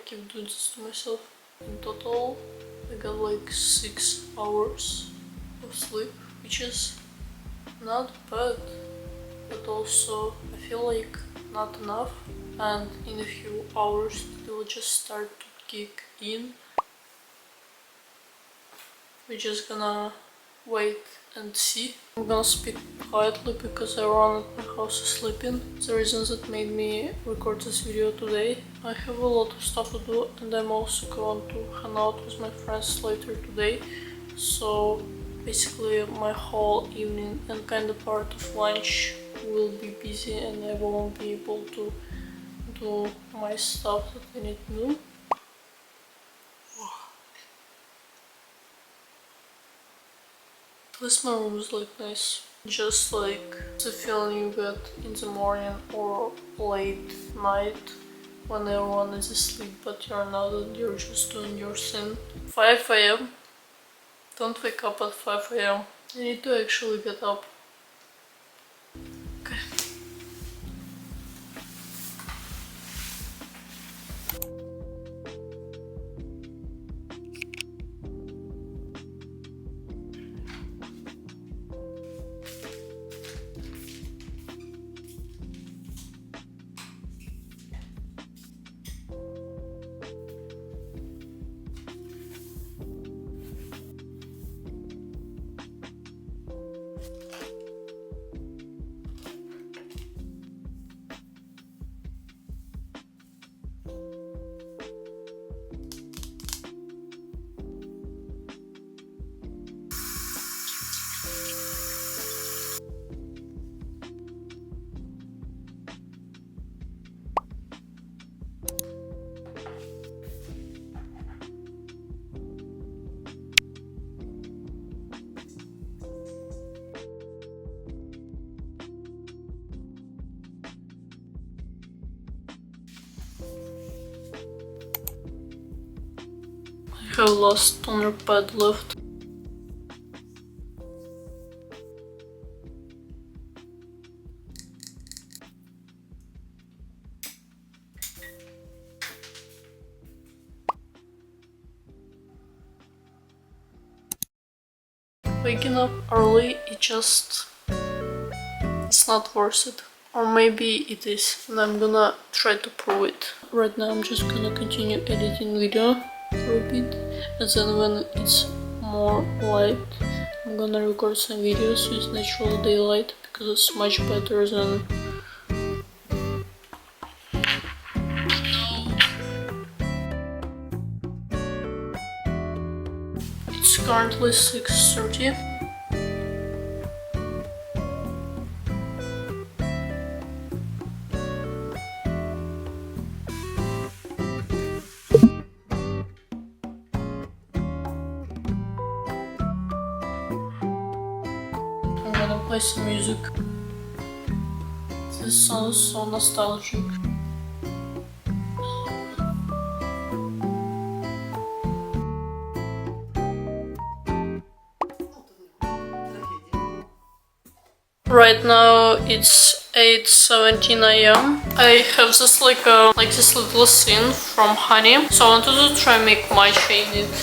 keep doing this to myself. In total, I got like 6 hours of sleep, which is not bad, but also I feel like not enough, and in a few hours it will just start to kick in. We're just gonna wait and see. I'm gonna speak quietly because everyone at my house is sleeping. It's the reasons that made me record this video today. I have a lot of stuff to do, and I'm also going to hang out with my friends later today. So basically my whole evening and kind of part of lunch will be busy, and I won't be able to do my stuff that I need to do. At least my room is like nice. Just like the feeling you get in the morning or late night when everyone is asleep but you're not, and you're just doing your thing. 5 AM. Don't wake up at 5 AM. I need to actually get up. Okay. I have lost toner pad left. Waking up early, it's not worth it. Or maybe it is, and I'm gonna try to prove it. Right now I'm just gonna continue editing video for a bit, and then when it's more light, I'm gonna record some videos with natural daylight because it's much better than it's currently 6:30. I'm gonna play some music. This sounds so nostalgic. Right now it's 8:17 AM. I have this like this little scene from Honey, so I wanted to try and make matcha in it.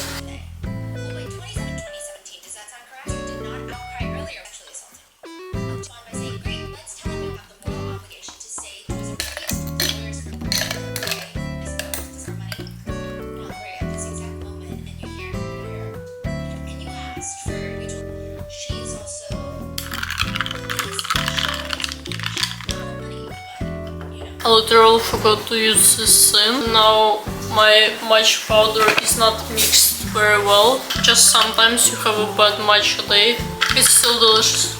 I literally forgot to use this thing. Now my matcha powder is not mixed very well. Just sometimes you have a bad matcha day. It's still delicious.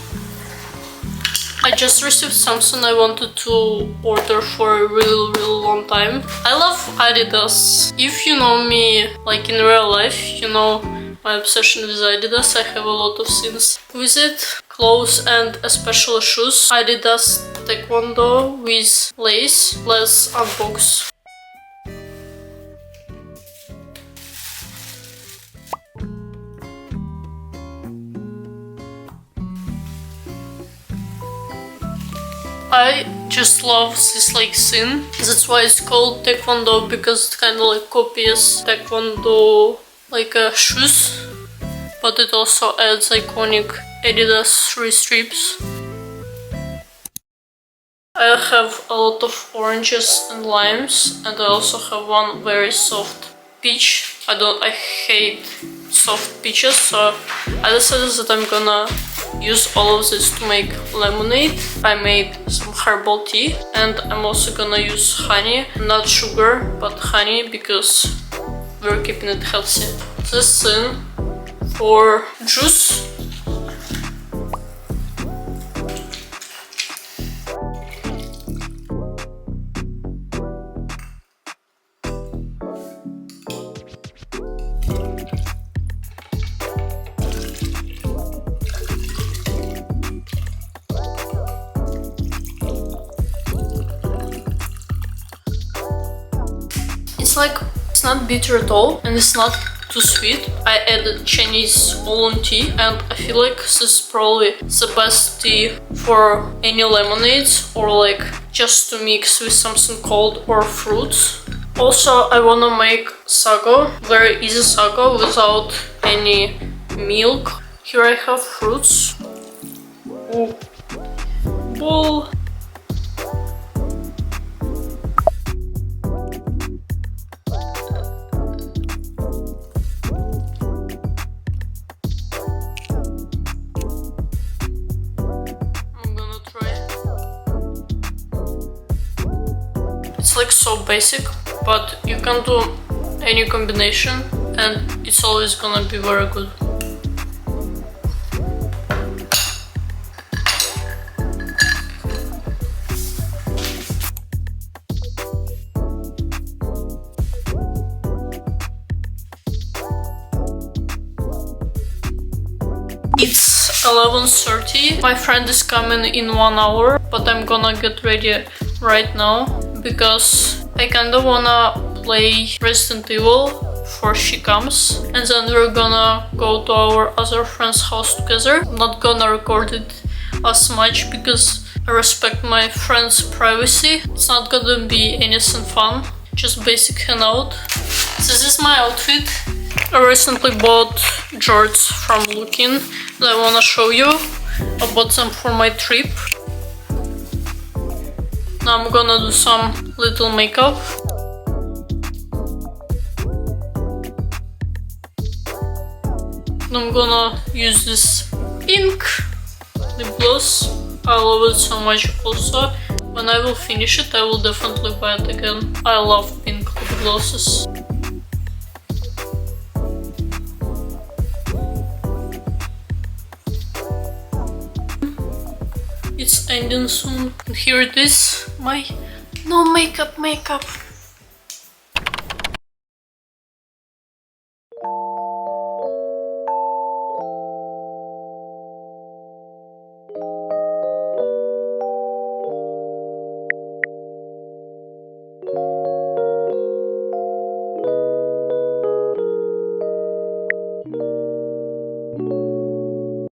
I just received something I wanted to order for a really long time. I love Adidas. If you know me like in real life, you know my obsession with Adidas. I have a lot of things with it. Clothes and especially shoes. Adidas Taekwondo with lace. Let's unbox. I just love this like scene. That's why it's called Taekwondo, because it kind of like copies Taekwondo like shoes, but it also adds iconic adidas 3 strips. I have a lot of oranges and limes, and I also have one very soft peach. I hate soft peaches, so I decided that I'm gonna use all of this to make lemonade. I made some herbal tea, and I'm also gonna use honey, not sugar, but honey, because we're keeping it healthy. This thing for juice. It's not bitter at all, and it's not too sweet. I added Chinese oolong tea, and I feel like this is probably the best tea for any lemonades, or like just to mix with something cold or fruits. Also, I wanna make sago, very easy sago without any milk. Here I have fruits. Ooh. Bowl. It's like so basic, but you can do any combination and it's always gonna be very good. It's 11:30. My friend is coming in 1 hour, but I'm gonna get ready right now because I kinda wanna play Resident Evil before she comes, and then we're gonna go to our other friend's house together. I'm not gonna record it as much because I respect my friend's privacy. It's not gonna be anything fun, just basic hangout. This is my outfit. I recently bought jorts from Lookin that I wanna show you. I bought them for my trip. Now I'm gonna do some little makeup. I'm gonna use this pink lip gloss. I love it so much also. When I will finish it, I will definitely buy it again. I love pink lip glosses. It's ending soon. And here it is, my no makeup.